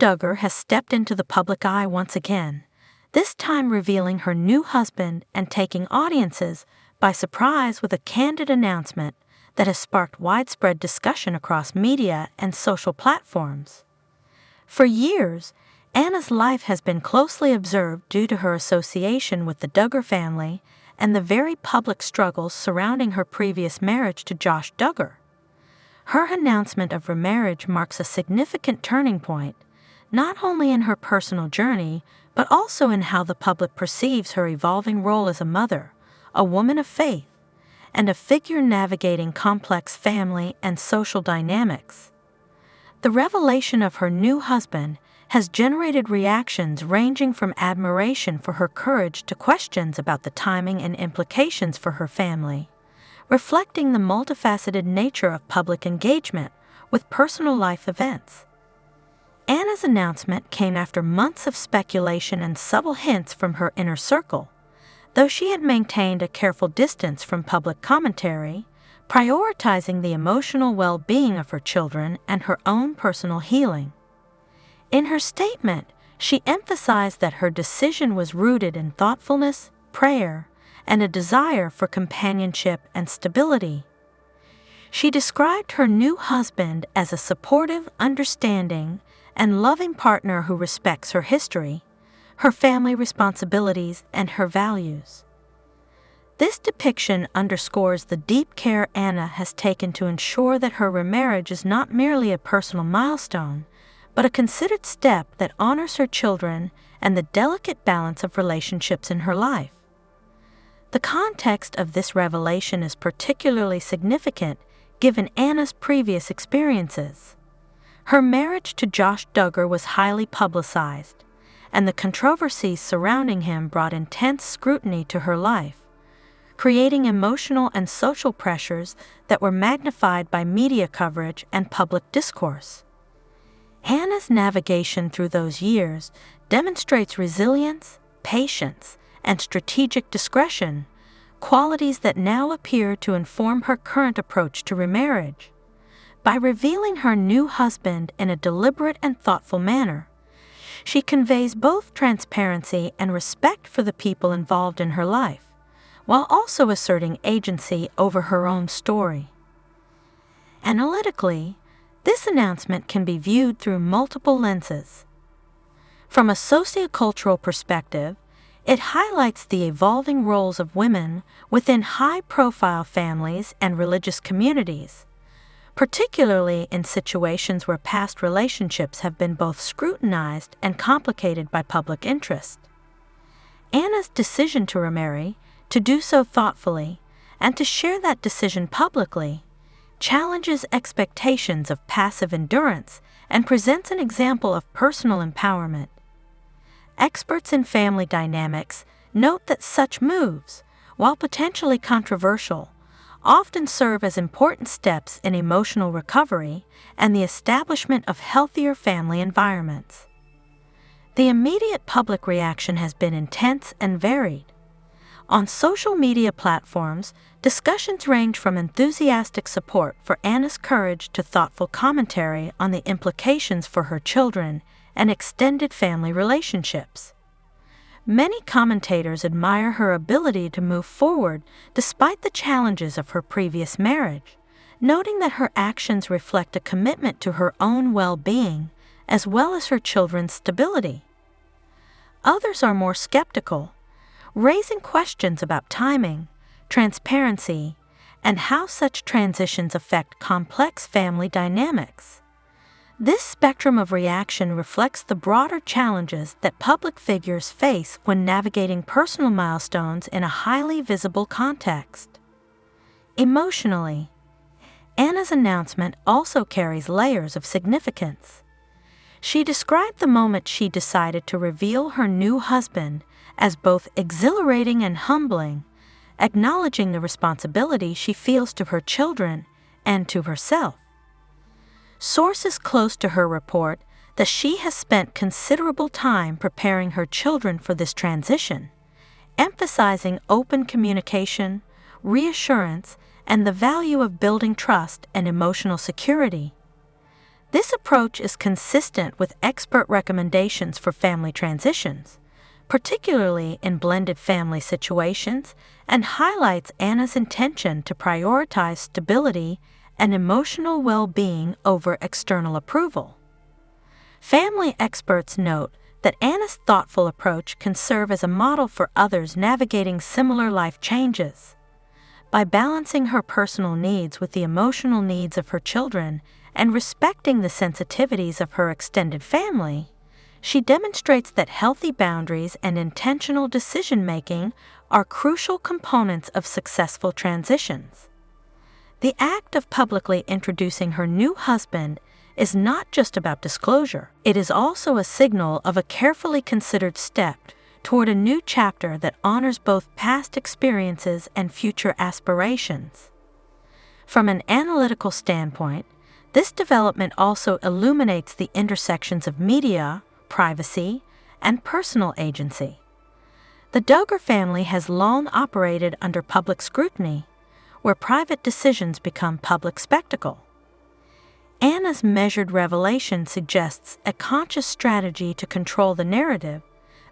Duggar has stepped into the public eye once again, this time revealing her new husband and taking audiences by surprise with a candid announcement that has sparked widespread discussion across media and social platforms. For years, Anna's life has been closely observed due to her association with the Duggar family and the very public struggles surrounding her previous marriage to Josh Duggar. Her announcement of remarriage marks a significant turning point, not only in her personal journey, but also in how the public perceives her evolving role as a mother, a woman of faith, and a figure navigating complex family and social dynamics. The revelation of her new husband has generated reactions ranging from admiration for her courage to questions about the timing and implications for her family, reflecting the multifaceted nature of public engagement with personal life events. Anna's announcement came after months of speculation and subtle hints from her inner circle, though she had maintained a careful distance from public commentary, prioritizing the emotional well-being of her children and her own personal healing. In her statement, she emphasized that her decision was rooted in thoughtfulness, prayer, and a desire for companionship and stability. She described her new husband as a supportive, understanding, and loving partner who respects her history, her family responsibilities, and her values. This depiction underscores the deep care Anna has taken to ensure that her remarriage is not merely a personal milestone, but a considered step that honors her children and the delicate balance of relationships in her life. The context of this revelation is particularly significant given Anna's previous experiences. Her marriage to Josh Duggar was highly publicized, and the controversies surrounding him brought intense scrutiny to her life, creating emotional and social pressures that were magnified by media coverage and public discourse. Anna's navigation through those years demonstrates resilience, patience, and strategic discretion, qualities that now appear to inform her current approach to remarriage. By revealing her new husband in a deliberate and thoughtful manner, she conveys both transparency and respect for the people involved in her life, while also asserting agency over her own story. Analytically, this announcement can be viewed through multiple lenses. From a sociocultural perspective, it highlights the evolving roles of women within high-profile families and religious communities, particularly in situations where past relationships have been both scrutinized and complicated by public interest. Anna's decision to remarry, to do so thoughtfully, and to share that decision publicly, challenges expectations of passive endurance and presents an example of personal empowerment. Experts in family dynamics note that such moves, while potentially controversial, often serve as important steps in emotional recovery and the establishment of healthier family environments. The immediate public reaction has been intense and varied. On social media platforms, discussions range from enthusiastic support for Anna's courage to thoughtful commentary on the implications for her children and extended family relationships. Many commentators admire her ability to move forward despite the challenges of her previous marriage, noting that her actions reflect a commitment to her own well-being as well as her children's stability. Others are more skeptical, raising questions about timing, transparency, and how such transitions affect complex family dynamics. This spectrum of reaction reflects the broader challenges that public figures face when navigating personal milestones in a highly visible context. Emotionally, Anna's announcement also carries layers of significance. She described the moment she decided to reveal her new husband as both exhilarating and humbling, acknowledging the responsibility she feels to her children and to herself. Sources close to her report that she has spent considerable time preparing her children for this transition, emphasizing open communication, reassurance, and the value of building trust and emotional security. This approach is consistent with expert recommendations for family transitions, particularly in blended family situations, and highlights Anna's intention to prioritize stability and emotional well-being over external approval. Family experts note that Anna's thoughtful approach can serve as a model for others navigating similar life changes. By balancing her personal needs with the emotional needs of her children and respecting the sensitivities of her extended family, she demonstrates that healthy boundaries and intentional decision-making are crucial components of successful transitions. The act of publicly introducing her new husband is not just about disclosure. It is also a signal of a carefully considered step toward a new chapter that honors both past experiences and future aspirations. From an analytical standpoint, this development also illuminates the intersections of media, privacy, and personal agency. The Duggar family has long operated under public scrutiny, where private decisions become public spectacle. Anna's measured revelation suggests a conscious strategy to control the narrative,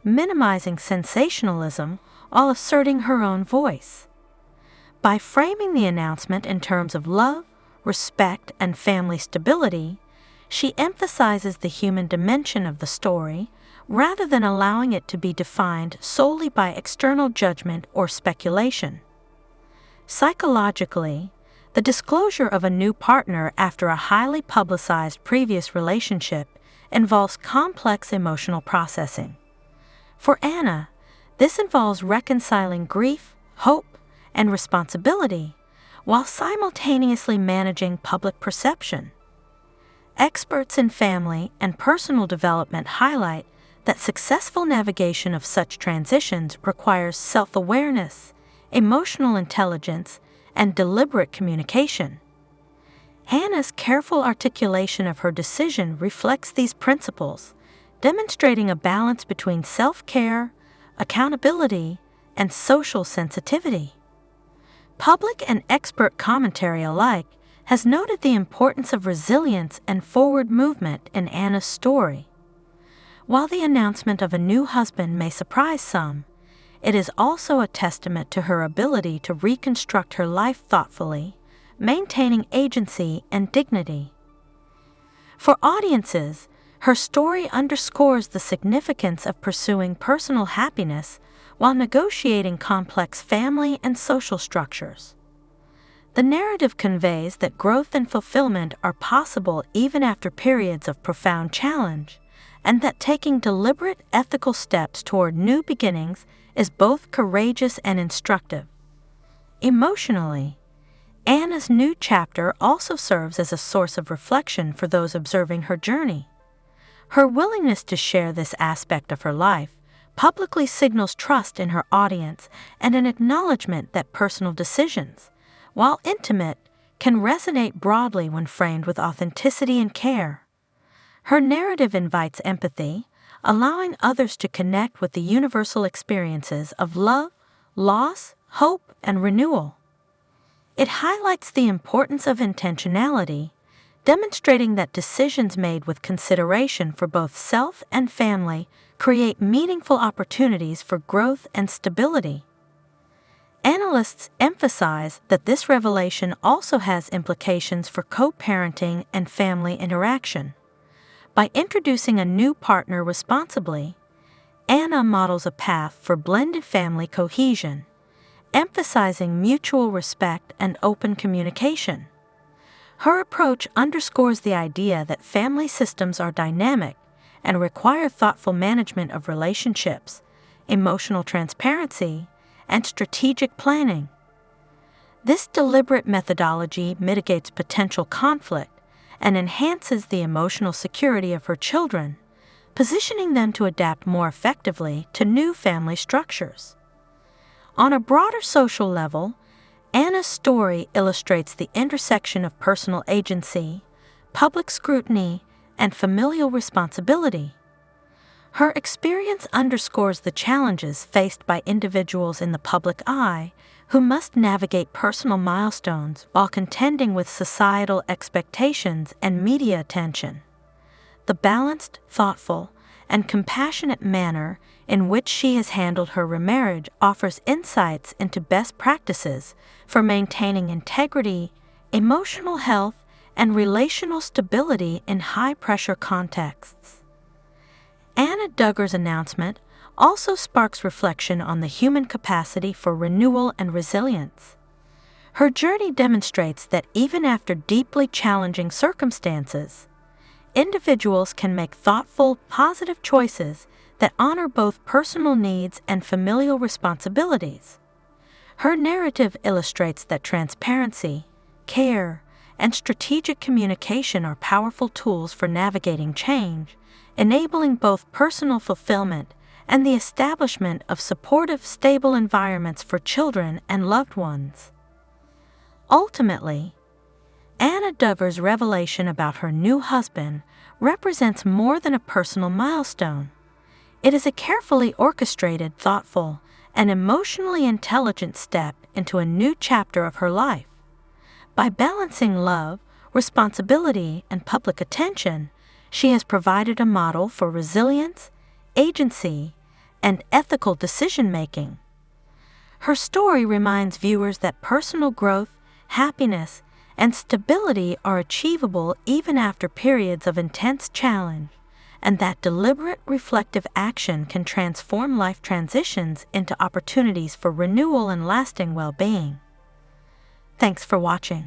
minimizing sensationalism while asserting her own voice. By framing the announcement in terms of love, respect, and family stability, she emphasizes the human dimension of the story rather than allowing it to be defined solely by external judgment or speculation. Psychologically, the disclosure of a new partner after a highly publicized previous relationship involves complex emotional processing. For Anna, this involves reconciling grief, hope, and responsibility while simultaneously managing public perception. Experts in family and personal development highlight that successful navigation of such transitions requires self-awareness, emotional intelligence, and deliberate communication. Anna's careful articulation of her decision reflects these principles, demonstrating a balance between self-care, accountability, and social sensitivity. Public and expert commentary alike has noted the importance of resilience and forward movement in Anna's story. While the announcement of a new husband may surprise some, it is also a testament to her ability to reconstruct her life thoughtfully, maintaining agency and dignity. For audiences, her story underscores the significance of pursuing personal happiness while negotiating complex family and social structures. The narrative conveys that growth and fulfillment are possible even after periods of profound challenge, and that taking deliberate ethical steps toward new beginnings is both courageous and instructive. Emotionally, Anna's new chapter also serves as a source of reflection for those observing her journey. Her willingness to share this aspect of her life publicly signals trust in her audience and an acknowledgement that personal decisions, while intimate, can resonate broadly when framed with authenticity and care. Her narrative invites empathy, allowing others to connect with the universal experiences of love, loss, hope, and renewal. It highlights the importance of intentionality, demonstrating that decisions made with consideration for both self and family create meaningful opportunities for growth and stability. Analysts emphasize that this revelation also has implications for co-parenting and family interaction. By introducing a new partner responsibly, Anna models a path for blended family cohesion, emphasizing mutual respect and open communication. Her approach underscores the idea that family systems are dynamic and require thoughtful management of relationships, emotional transparency, and strategic planning. This deliberate methodology mitigates potential conflict and enhances the emotional security of her children, positioning them to adapt more effectively to new family structures. On a broader social level, Anna's story illustrates the intersection of personal agency, public scrutiny, and familial responsibility. Her experience underscores the challenges faced by individuals in the public eye who must navigate personal milestones while contending with societal expectations and media attention. The balanced, thoughtful, and compassionate manner in which she has handled her remarriage offers insights into best practices for maintaining integrity, emotional health, and relational stability in high-pressure contexts. Anna Duggar's announcement also sparks reflection on the human capacity for renewal and resilience. Her journey demonstrates that even after deeply challenging circumstances, individuals can make thoughtful, positive choices that honor both personal needs and familial responsibilities. Her narrative illustrates that transparency, care, and strategic communication are powerful tools for navigating change, enabling both personal fulfillment and the establishment of supportive, stable environments for children and loved ones. Ultimately, Anna Duggar's revelation about her new husband represents more than a personal milestone. It is a carefully orchestrated, thoughtful, and emotionally intelligent step into a new chapter of her life. By balancing love, responsibility, and public attention, she has provided a model for resilience, agency, and ethical decision-making. Her story reminds viewers that personal growth, happiness, and stability are achievable even after periods of intense challenge, and that deliberate, reflective action can transform life transitions into opportunities for renewal and lasting well-being. Thanks for watching.